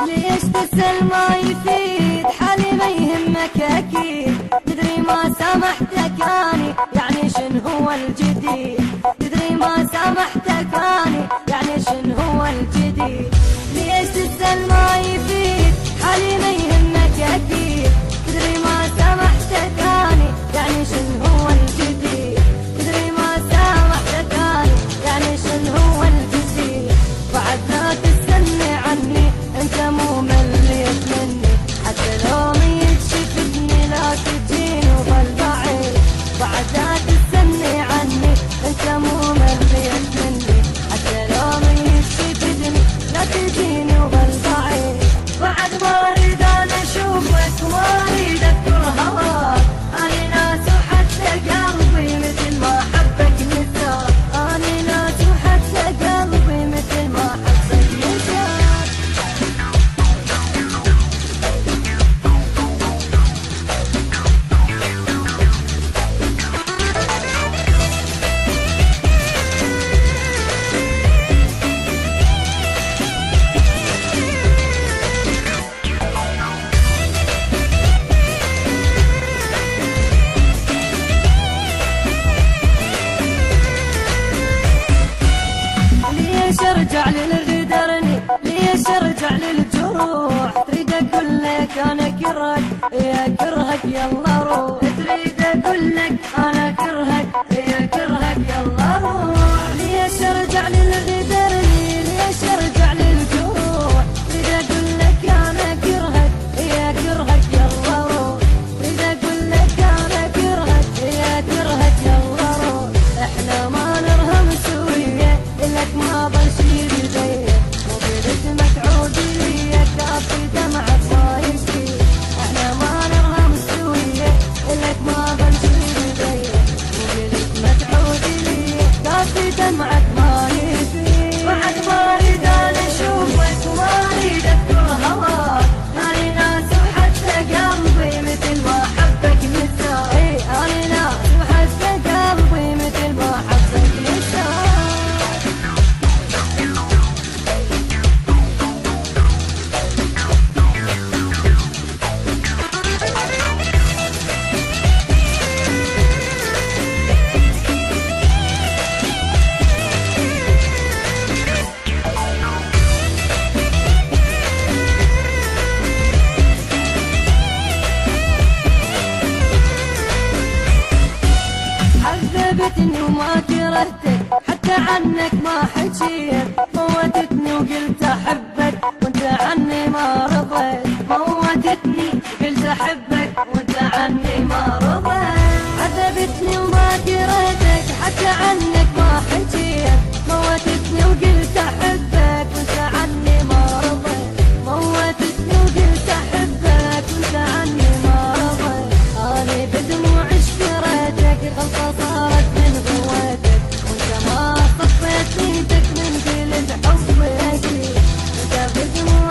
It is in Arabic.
ليش تسأل ما يفيد حالي ما يهمك أكيد. تدري ما سامحتك أني يعني شن هو الجديد. تدري ما سامحتك أني يعني شن هو الجديد. ليش تسأل ما يفيد حالي ما يهمك أكيد. تدري ما سامحتك أني يعني شن هو الجديد. تدري ما سامحتك أني يعني شن هو الجديد. بعد لا تسألني عني انت مو مليت مني. حتى لو ميت شفتني لا تجيني وبالبعيد. بعد لا تسألني عني انت مو مليت مني. حتى لو ميت شفتني لا تجيني وبالبعيد. بعد ما اريد انا اشوفك وما اريد اذكر هواك. اني ناس وحتى قلبي مثل ما حبك نساك. اني ناس وحتى قلبي مثل ما حبك نساك. ليش ارجع للغدرني؟ ليش ارجع للجروح؟ تريد اقول لك انا كرهك يا كرهك يلا روح. تريد اقول لك انا كرهك يا كرهك يلا روح. ليش ارجع للغدرني؟ ليش ارجع للجروح؟ تريد اقول لك انا كرهك يا كرهك يلا روح. تريد اقول لك انا كرهك يا كرهك يلا روح. احنا ما نرهم سوية لك ما بشير يديك. وبدت متعودي لي كافي دمعك ما يبكي. احنا ما نرهم سوية لك ما بشير يديك. وبدت متعودي لي كافي دمعك ما يبكي. بعد ما اريد انا اشوفك وما اريد اذكر هواك. اني ناس وحتى قلبي مثل ما حبك نساك. اي اني ناس وحتى قلبي مثل ما حبك نساك. عذبتني وما كرهتك حتى عنك ما حكيت. موتتني وقلت احبك وانت عني ما رضيت. موتتني قلت احبك وانت عني ما رضيت. عذبتني وما كرهتك حتى عنك ما حكيت. موتتني وقلت احبك وانت عني ما رضيت. موتتني وقلت احبك وانت عني ما رضيت. اني بدموع اشتريتك غلطة صارت من قوتك. وانت ما صفيت ايدك من قلب حبك. انت بدموع